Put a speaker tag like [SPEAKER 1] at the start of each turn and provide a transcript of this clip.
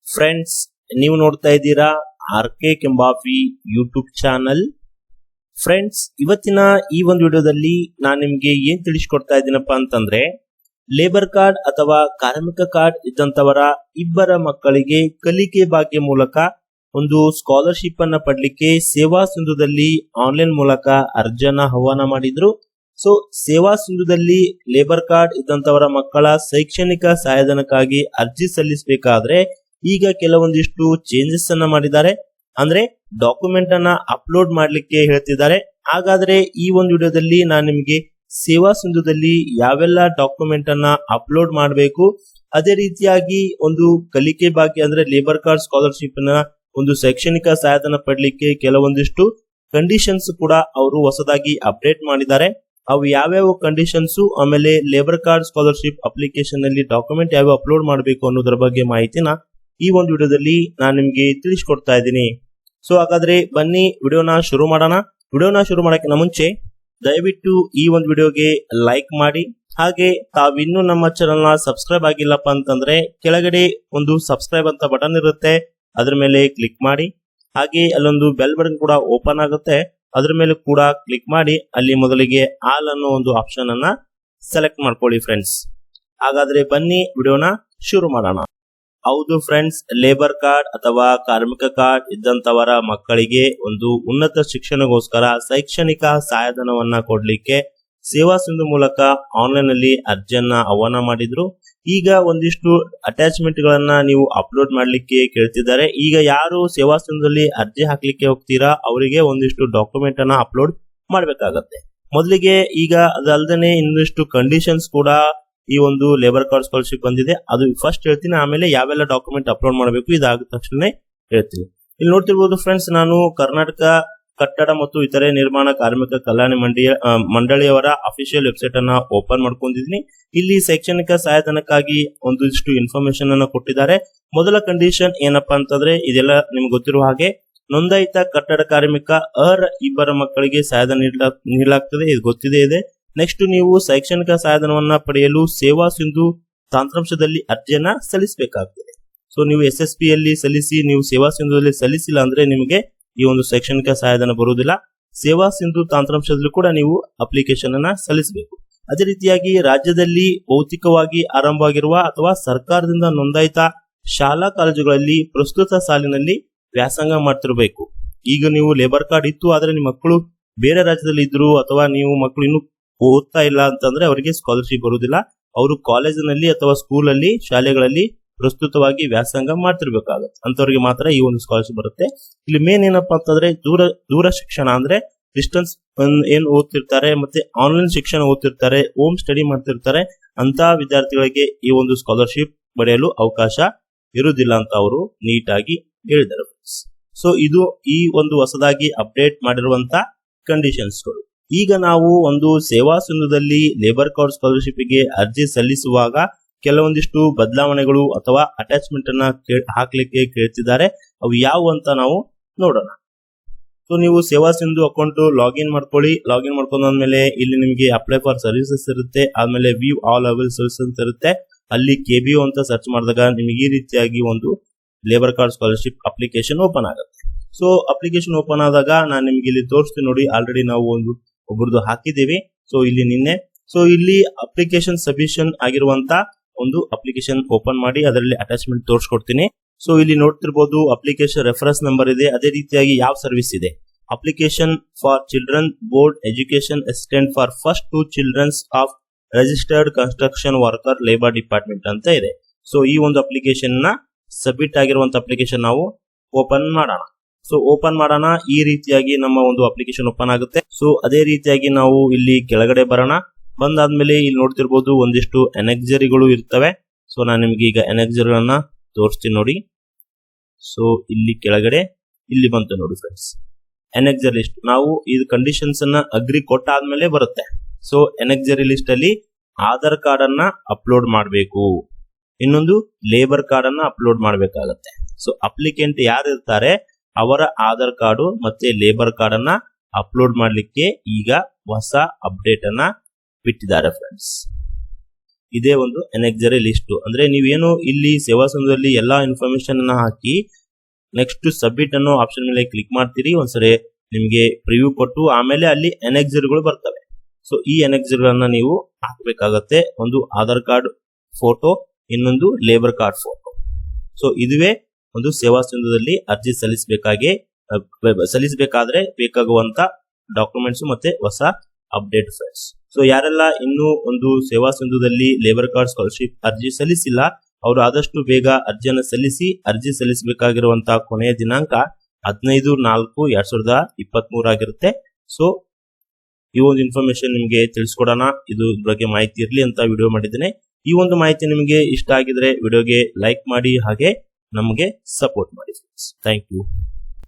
[SPEAKER 1] Friends, ನೀವು ನೋಡ್ತಾ ಇದ್ದೀರಾ RK ಕೆಂಬಾಫಿ ಯೂಟ್ಯೂಬ್ ಚಾನಲ್. ಫ್ರೆಂಡ್ಸ್, ಇವತ್ತಿನ ಈ ಒಂದು ವಿಡಿಯೋದಲ್ಲಿ ನಾನು ನಿಮಗೆ ಏನ್ ತಿಳಿಸ್ಕೊಡ್ತಾ ಇದ್ದೀನಪ್ಪ ಅಂತಂದ್ರೆ, ಲೇಬರ್ ಕಾರ್ಡ್ ಅಥವಾ ಕಾರ್ಮಿಕ ಕಾರ್ಡ್ ಇದ್ದಂತವರ ಇಬ್ಬರ ಮಕ್ಕಳಿಗೆ ಕಲಿಕೆ ಭಾಗ್ಯ ಮೂಲಕ ಒಂದು ಸ್ಕಾಲರ್ಶಿಪ್ ಅನ್ನ ಪಡ್ಲಿಕ್ಕೆ ಸೇವಾ ಸಿಂಧುದಲ್ಲಿ ಆನ್ಲೈನ್ ಮೂಲಕ ಅರ್ಜಿಯನ್ನ ಆಹ್ವಾನ ಮಾಡಿದ್ರು. ಸೊ ಸೇವಾ ಸಿಂಧುದಲ್ಲಿ ಲೇಬರ್ ಕಾರ್ಡ್ ಇದ್ದಂತವರ ಮಕ್ಕಳ ಶೈಕ್ಷಣಿಕ ಸಹಾಯಧನಕ್ಕಾಗಿ ಅರ್ಜಿ ಸಲ್ಲಿಸಬೇಕಾದ್ರೆ ಈಗ ಕೆಲವೊಂದಿಷ್ಟು ಚೇಂಜಸ್ ಅನ್ನ ಮಾಡಿದ್ದಾರೆ. ಅಂದ್ರೆ ಡಾಕ್ಯುಮೆಂಟ್ ಅನ್ನ ಅಪ್ಲೋಡ್ ಮಾಡ್ಲಿಕ್ಕೆ ಹೇಳ್ತಿದ್ದಾರೆ. ಹಾಗಾದ್ರೆ ಈ ಒಂದು ವಿಡಿಯೋದಲ್ಲಿ ನಾನು ನಿಮಗೆ ಸೇವಾ ಸಿಂಧುದಲ್ಲಿ ಯಾವೆಲ್ಲ ಡಾಕ್ಯುಮೆಂಟ್ ಅನ್ನ ಅಪ್ಲೋಡ್ ಮಾಡಬೇಕು, ಅದೇ ರೀತಿಯಾಗಿ ಒಂದು ಕಲಿಕೆ ಭಾಗ್ಯ ಅಂದ್ರೆ ಲೇಬರ್ ಕಾರ್ಡ್ ಸ್ಕಾಲರ್ಶಿಪ್ ನ ಒಂದು ಶೈಕ್ಷಣಿಕ ಸಹಾಯಧನ ಪಡ್ಲಿಕ್ಕೆ ಕೆಲವೊಂದಿಷ್ಟು ಕಂಡೀಷನ್ಸ್ ಕೂಡ ಅವರು ಹೊಸದಾಗಿ ಅಪ್ಡೇಟ್ ಮಾಡಿದ್ದಾರೆ. ಅವು ಯಾವ್ಯಾವ ಕಂಡೀಷನ್ಸ್, ಆಮೇಲೆ ಲೇಬರ್ ಕಾರ್ಡ್ ಸ್ಕಾಲರ್ಶಿಪ್ ಅಪ್ಲಿಕೇಶನ್ ನಲ್ಲಿ ಡಾಕ್ಯುಮೆಂಟ್ ಯಾವ ಅಪ್ಲೋಡ್ ಮಾಡಬೇಕು ಅನ್ನೋದ್ರ ಬಗ್ಗೆ ಮಾಹಿತಿನ ಈ ಒಂದು ವಿಡಿಯೋದಲ್ಲಿ ನಾನು ನಿಮ್ಗೆ ತಿಳಿಸ್ಕೊಡ್ತಾ ಇದ್ದೀನಿ. ಸೊ ಹಾಗಾದ್ರೆ ಬನ್ನಿ ವಿಡಿಯೋನ ಶುರು ಮಾಡೋಣ. ವಿಡಿಯೋನ ಶುರು ಮಾಡೋಕ್ಕಿಂತ ಮುಂಚೆ ದಯವಿಟ್ಟು ಈ ಒಂದು ವಿಡಿಯೋಗೆ ಲೈಕ್ ಮಾಡಿ, ಹಾಗೆ ತಾವಿನ್ನೂ ನಮ್ಮ ಚಾನಲ್ ನ ಸಬ್ಸ್ಕ್ರೈಬ್ ಆಗಿಲ್ಲಪ್ಪ ಅಂತಂದ್ರೆ ಕೆಳಗಡೆ ಒಂದು ಸಬ್ಸ್ಕ್ರೈಬ್ ಅಂತ ಬಟನ್ ಇರುತ್ತೆ, ಅದ್ರ ಮೇಲೆ ಕ್ಲಿಕ್ ಮಾಡಿ. ಹಾಗೆ ಅಲ್ಲೊಂದು ಬೆಲ್ ಬಟನ್ ಕೂಡ ಓಪನ್ ಆಗುತ್ತೆ, ಅದ್ರ ಮೇಲೆ ಕೂಡ ಕ್ಲಿಕ್ ಮಾಡಿ ಅಲ್ಲಿ ಮೊದಲಿಗೆ ಆಲ್ ಅನ್ನೋ ಒಂದು ಆಪ್ಷನ್ ಅನ್ನ ಸೆಲೆಕ್ಟ್ ಮಾಡ್ಕೊಳ್ಳಿ ಫ್ರೆಂಡ್ಸ್. ಹಾಗಾದ್ರೆ ಬನ್ನಿ ವಿಡಿಯೋನ ಶುರು ಮಾಡೋಣ. ಹೌದು ಫ್ರೆಂಡ್ಸ್, ಲೇಬರ್ ಕಾರ್ಡ್ ಅಥವಾ ಕಾರ್ಮಿಕ ಕಾರ್ಡ್ ಇದ್ದಂತವರ ಮಕ್ಕಳಿಗೆ ಒಂದು ಉನ್ನತ ಶಿಕ್ಷಣಗೋಸ್ಕರ ಶೈಕ್ಷಣಿಕ ಸಹಾಯಧನವನ್ನ ಕೊಡ್ಲಿಕ್ಕೆ ಸೇವಾ ಸಿಂಧು ಮೂಲಕ ಆನ್ಲೈನ್ ಅಲ್ಲಿ ಅರ್ಜಿಯನ್ನ ಆಹ್ವಾನ ಮಾಡಿದ್ರು. ಈಗ ಒಂದಿಷ್ಟು ಅಟ್ಯಾಚ್ಮೆಂಟ್ ಗಳನ್ನ ನೀವು ಅಪ್ಲೋಡ್ ಮಾಡ್ಲಿಕ್ಕೆ ಕೇಳ್ತಿದ್ದಾರೆ. ಈಗ ಯಾರು ಸೇವಾ ಸಿಂಧುದಲ್ಲಿ ಅರ್ಜಿ ಹಾಕ್ಲಿಕ್ಕೆ ಹೋಗ್ತೀರಾ ಅವರಿಗೆ ಒಂದಿಷ್ಟು ಡಾಕ್ಯುಮೆಂಟ್ ಅನ್ನ ಅಪ್ಲೋಡ್ ಮಾಡ್ಬೇಕಾಗತ್ತೆ. ಮೊದಲಿಗೆ ಈಗ ಅದಲ್ದೇನೆ ಇನ್ನಿಷ್ಟು ಕಂಡೀಷನ್ಸ್ ಕೂಡ ಈ ಒಂದು ಲೇಬರ್ ಕಾರ್ಡ್ ಸ್ಕಾಲರ್ಶಿಪ್ ಬಂದಿದೆ. ಅದು ಫಸ್ಟ್ ಹೇಳ್ತೀನಿ, ಆಮೇಲೆ ಯಾವೆಲ್ಲ ಡಾಕ್ಯುಮೆಂಟ್ ಅಪ್ಲೋಡ್ ಮಾಡಬೇಕು ಇದಾದ ತಕ್ಷಣ ಹೇಳ್ತೀನಿ. ಇಲ್ಲಿ ನೋಡ್ತಿರ್ಬೋದು ಫ್ರೆಂಡ್ಸ್, ನಾನು ಕರ್ನಾಟಕ ಕಟ್ಟಡ ಮತ್ತು ಇತರೆ ನಿರ್ಮಾಣ ಕಾರ್ಮಿಕ ಕಲ್ಯಾಣ ಮಂಡಳಿಯವರ ಅಫಿಷಿಯಲ್ ವೆಬ್ಸೈಟ್ ಅನ್ನ ಓಪನ್ ಮಾಡ್ಕೊಂಡಿದ್ದೀನಿ. ಇಲ್ಲಿ ಶೈಕ್ಷಣಿಕ ಸಹಾಯಧನಕ್ಕಾಗಿ ಒಂದಿಷ್ಟು ಇನ್ಫಾರ್ಮೇಶನ್ ಅನ್ನ ಕೊಟ್ಟಿದ್ದಾರೆ. ಮೊದಲ ಕಂಡೀಷನ್ ಏನಪ್ಪಾ ಅಂತಂದ್ರೆ, ಇದೆಲ್ಲ ನಿಮ್ಗೆ ಗೊತ್ತಿರುವ ಹಾಗೆ ನೋಂದಾಯಿತ ಕಟ್ಟಡ ಕಾರ್ಮಿಕ ಇಬ್ಬರ ಮಕ್ಕಳಿಗೆ ಸಹಾಯಧನ ನೀಡಲಾಗ್ತದೆ, ಇದು ಗೊತ್ತಿದೆ ಇದೆ. ನೆಕ್ಸ್ಟ್, ನೀವು ಶೈಕ್ಷಣಿಕ ಸಹಾಯಧನವನ್ನ ಪಡೆಯಲು ಸೇವಾ ಸಿಂಧು ತಂತ್ರಾಂಶದಲ್ಲಿ ಅರ್ಜಿಯನ್ನ ಸಲ್ಲಿಸಬೇಕಾಗ್ತದೆ. ಸೊ ನೀವು SSP ಯಲ್ಲಿ ಸಲ್ಲಿಸಿ, ನೀವು ಸೇವಾ ಸಿಂಧುದಲ್ಲಿ ಸಲ್ಲಿಸಿಲ್ಲ ಅಂದ್ರೆ ನಿಮಗೆ ಈ ಒಂದು ಶೈಕ್ಷಣಿಕ ಸಹಾಯಧನ ಬರುವುದಿಲ್ಲ. ಸೇವಾ ಸಿಂಧು ತಂತ್ರಾಂಶದಲ್ಲಿ ಕೂಡ ನೀವು ಅಪ್ಲಿಕೇಶನ್ ಅನ್ನ ಸಲ್ಲಿಸಬೇಕು. ಅದೇ ರೀತಿಯಾಗಿ ರಾಜ್ಯದಲ್ಲಿ ಭೌತಿಕವಾಗಿ ಆರಂಭವಾಗಿರುವ ಅಥವಾ ಸರ್ಕಾರದಿಂದ ನೋಂದಾಯಿತ ಶಾಲಾ ಕಾಲೇಜುಗಳಲ್ಲಿ ಪ್ರಸ್ತುತ ಸಾಲಿನಲ್ಲಿ ವ್ಯಾಸಂಗ ಮಾಡ್ತಿರ್ಬೇಕು. ಈಗ ನೀವು ಲೇಬರ್ ಕಾರ್ಡ್ ಇತ್ತು ಆದ್ರೆ ನಿಮ್ಮ ಮಕ್ಕಳು ಬೇರೆ ರಾಜ್ಯದಲ್ಲಿ ಇದ್ರು ಅಥವಾ ನೀವು ಮಕ್ಕಳು ಇನ್ನು ಓದ್ತಾ ಇಲ್ಲ ಅಂತಂದ್ರೆ ಅವರಿಗೆ ಸ್ಕಾಲರ್ಶಿಪ್ ಬರುವುದಿಲ್ಲ. ಅವರು ಕಾಲೇಜಿನಲ್ಲಿ ಅಥವಾ ಸ್ಕೂಲ್ ಅಲ್ಲಿ ಶಾಲೆಗಳಲ್ಲಿ ಪ್ರಸ್ತುತವಾಗಿ ವ್ಯಾಸಂಗ ಮಾಡ್ತಿರ್ಬೇಕಾಗುತ್ತೆ, ಅಂತವ್ರಿಗೆ ಮಾತ್ರ ಈ ಒಂದು ಸ್ಕಾಲರ್ಶಿಪ್ ಬರುತ್ತೆ. ಇಲ್ಲಿ ಮೇನ್ ಏನಪ್ಪಾ ಅಂತಂದ್ರೆ ದೂರ ಶಿಕ್ಷಣ ಅಂದ್ರೆ ಡಿಸ್ಟೆನ್ಸ್ ಏನ್ ಓದ್ತಿರ್ತಾರೆ, ಮತ್ತೆ ಆನ್ಲೈನ್ ಶಿಕ್ಷಣ ಓದ್ತಿರ್ತಾರೆ, ಹೋಮ್ ಸ್ಟಡಿ ಮಾಡ್ತಿರ್ತಾರೆ, ಅಂತ ವಿದ್ಯಾರ್ಥಿಗಳಿಗೆ ಈ ಒಂದು ಸ್ಕಾಲರ್ಶಿಪ್ ಪಡೆಯಲು ಅವಕಾಶ ಇರುವುದಿಲ್ಲ ಅಂತ ಅವರು ನೀಟಾಗಿ ಹೇಳಿದ್ದಾರೆ. ಸೊ ಇದು ಈ ಒಂದು ಹೊಸದಾಗಿ ಅಪ್ಡೇಟ್ ಮಾಡಿರುವಂತ ಕಂಡೀಷನ್ಸ್ಗಳು. ಈಗ ನಾವು ಒಂದು ಸೇವಾ ಸಿಂಧುದಲ್ಲಿ ಲೇಬರ್ ಕಾರ್ಡ್ ಸ್ಕಾಲರ್ಶಿಪ್ ಗೆ ಅರ್ಜಿ ಸಲ್ಲಿಸುವಾಗ ಕೆಲವೊಂದಿಷ್ಟು ಬದಲಾವಣೆಗಳು ಅಥವಾ ಅಟ್ಯಾಚ್ಮೆಂಟ್ ಅನ್ನ ಹಾಕ್ಲಿಕ್ಕೆ ಕೇಳ್ತಿದ್ದಾರೆ. ಅವು ಯಾವ ಅಂತ ನಾವು ನೋಡೋಣ. ಸೊ ನೀವು ಸೇವಾ ಸಿಂಧು ಅಕೌಂಟ್ ಲಾಗಿನ್ ಮಾಡ್ಕೊಳ್ಳಿ. ಲಾಗಿನ್ ಮಾಡ್ಕೊಂಡಾದ್ಮೇಲೆ ಇಲ್ಲಿ ನಿಮಗೆ ಅಪ್ಲೈ ಫಾರ್ ಸರ್ವಿಸಸ್ ಇರುತ್ತೆ, ಆದ್ಮೇಲೆ ವ್ಯೂ ಆಲ್ ಅವೈಲ್ ಸರ್ವಿಸಸ್ ಅಂತ ಇರುತ್ತೆ. ಅಲ್ಲಿ KBO ಅಂತ ಸರ್ಚ್ ಮಾಡಿದಾಗ ನಿಮಗೆ ಈ ರೀತಿಯಾಗಿ ಒಂದು labour card scholarship application open ಆಗುತ್ತೆ. ಸೊ ಅಪ್ಲಿಕೇಶನ್ ಓಪನ್ ಆದಾಗ ನಾನು ನಿಮ್ಗೆ ಇಲ್ಲಿ ತೋರಿಸ್ತೀನಿ ನೋಡಿ. ಆಲ್ರೆಡಿ ನಾವು ಒಬ್ಬರದು ಹಾಕಿದ್ದೀವಿ. ಸೊ ಇಲ್ಲಿ ನಿನ್ನೆ ಇಲ್ಲಿ ಅಪ್ಲಿಕೇಶನ್ ಸಬ್ಮಿಷನ್ ಆಗಿರುವಂತ ಒಂದು ಅಪ್ಲಿಕೇಶನ್ ಓಪನ್ ಮಾಡಿ ಅದರಲ್ಲಿ ಅಟ್ಯಾಚ್ಮೆಂಟ್ ತೋರಿಸ್ಕೊಡ್ತೀನಿ. ಸೊ ಇಲ್ಲಿ ನೋಡ್ತಿರ್ಬೋದು ಅಪ್ಲಿಕೇಶನ್ ರೆಫರೆನ್ಸ್ ನಂಬರ್ ಇದೆ. ಅದೇ ರೀತಿಯಾಗಿ ಯಾವ ಸರ್ವಿಸ್ ಇದೆ, application for children board education assistant for first 2 childrens of registered construction worker labour department ಅಂತ ಇದೆ. ಸೊ ಈ ಒಂದು ಅಪ್ಲಿಕೇಶನ್ ನ ಸಬ್ಮಿಟ್ ಆಗಿರುವಂತ ಅಪ್ಲಿಕೇಶನ್ ನಾವು ಓಪನ್ ಮಾಡೋಣ. ಸೊ ಓಪನ್ ಮಾಡೋಣ. ಈ ರೀತಿಯಾಗಿ ನಮ್ಮ ಒಂದು ಅಪ್ಲಿಕೇಶನ್ ಓಪನ್ ಆಗುತ್ತೆ. ಸೊ ಅದೇ ರೀತಿಯಾಗಿ ನಾವು ಇಲ್ಲಿ ಕೆಳಗಡೆ ಬರೋಣ. ಬಂದಾದ್ಮೇಲೆ ಇಲ್ಲಿ ನೋಡ್ತಿರ್ಬೋದು ಒಂದಿಷ್ಟು ಎನೆಕ್ಸರಿಗಳು ಇರ್ತವೆ. ಸೊ ನಾನು ನಿಮ್ಗೆ ಈಗ ಎನೆಕ್ಸರಿಗಳನ್ನ ತೋರಿಸ್ತೀನಿ ನೋಡಿ. ಸೊ ಇಲ್ಲಿ ಕೆಳಗಡೆ ಇಲ್ಲಿ ಬಂತು ನೋಡಿ ಫ್ರೆಂಡ್ಸ್, ಎನೆಕ್ಸರಿ ಲಿಸ್ಟ್. ನಾವು ಈ ಕಂಡೀಷನ್ಸ್ ಅನ್ನ ಅಗ್ರಿ ಕೊಟ್ಟಾದ್ಮೇಲೆ ಬರುತ್ತೆ. ಸೊ ಎನೆಕ್ಸರಿ ಲಿಸ್ಟ್ ಅಲ್ಲಿ ಆಧಾರ್ ಕಾರ್ಡ್ ಅನ್ನ ಅಪ್ಲೋಡ್ ಮಾಡಬೇಕು, ಇನ್ನೊಂದು ಲೇಬರ್ ಕಾರ್ಡ್ ಅನ್ನ ಅಪ್ಲೋಡ್ ಮಾಡಬೇಕಾಗತ್ತೆ. ಸೊ ಅಪ್ಲಿಕೆಂಟ್ ಯಾರು ಇರ್ತಾರೆ ಅವರ ಆಧಾರ್ ಕಾರ್ಡು ಮತ್ತೆ ಲೇಬರ್ ಕಾರ್ಡ್ ಅನ್ನ ಅಪ್ಲೋಡ್ ಮಾಡ್ಲಿಕ್ಕೆ ಈಗ ಹೊಸ ಅಪ್ಡೇಟ್ ಅನ್ನ ಬಿಟ್ಟಿದ್ದಾರೆ ಫ್ರೆಂಡ್ಸ್. ಇದೇ ಒಂದು ಎನೆಕ್ಸರಿ ಲಿಸ್ಟ್. ಅಂದ್ರೆ ನೀವೇನು ಇಲ್ಲಿ ಸೇವಾ ಸಿಂಧುದಲ್ಲಿ ಎಲ್ಲಾ ಇನ್ಫಾರ್ಮೇಶನ್ ಅನ್ನ ಹಾಕಿ ನೆಕ್ಸ್ಟ್ ಸಬ್ಮಿಟ್ ಅನ್ನೋ ಆಪ್ಷನ್ ಮೇಲೆ ಕ್ಲಿಕ್ ಮಾಡ್ತೀರಿ. ಒಂದ್ಸರಿ ನಿಮ್ಗೆ ಪ್ರಿವ್ಯೂ ಕೊಟ್ಟು ಆಮೇಲೆ ಅಲ್ಲಿ ಎನೆಕ್ಸರಿಗಳು ಬರ್ತವೆ. ಸೊ ಈ ಎನೆಕ್ಸರಿಗಳನ್ನ ನೀವು ಹಾಕಬೇಕಾಗತ್ತೆ. ಒಂದು ಆಧಾರ್ ಕಾರ್ಡ್ ಫೋಟೋ, ಇನ್ನೊಂದು ಲೇಬರ್ ಕಾರ್ಡ್ ಫೋಟೋ. ಸೊ ಇದುವೇ ಒಂದು ಸೇವಾ ಸಿಂಧುದಲ್ಲಿ ಅರ್ಜಿ ಸಲ್ಲಿಸಬೇಕಾದ್ರೆ ಬೇಕಾಗುವಂತ ಡಾಕ್ಯುಮೆಂಟ್ಸ್ ಮತ್ತೆ ಹೊಸ ಅಪ್ಡೇಟ್ ಫ್ರೆಂಡ್ಸ್. ಸೊ ಯಾರೆಲ್ಲ ಇನ್ನೂ ಒಂದು ಸೇವಾ ಸಿಂಧುದಲ್ಲಿ ಲೇಬರ್ ಕಾರ್ಡ್ ಸ್ಕಾಲರ್ಶಿಪ್ ಅರ್ಜಿ ಸಲ್ಲಿಸಿಲ್ಲ ಅವರು ಆದಷ್ಟು ಬೇಗ ಅರ್ಜಿಯನ್ನು ಸಲ್ಲಿಸಿ. ಅರ್ಜಿ ಸಲ್ಲಿಸಬೇಕಾಗಿರುವಂತಹ ಕೊನೆಯ ದಿನಾಂಕ 15/4/2023 ಆಗಿರುತ್ತೆ. ಸೊ ಈ ಒಂದು ಇನ್ಫಾರ್ಮೇಶನ್ ನಿಮಗೆ ತಿಳಿಸ್ಕೊಡೋಣ, ಇದು ಬಗ್ಗೆ ಮಾಹಿತಿ ಇರಲಿ ಅಂತ ವಿಡಿಯೋ ಮಾಡಿದ್ದೇನೆ. ಈ ಒಂದು ಮಾಹಿತಿ ನಿಮಗೆ ಇಷ್ಟ ಆಗಿದ್ರೆ ವಿಡಿಯೋಗೆ ಲೈಕ್ ಮಾಡಿ, ಹಾಗೆ ನಮಗೆ ಸಪೋರ್ಟ್ ಮಾಡಿ. Thank you.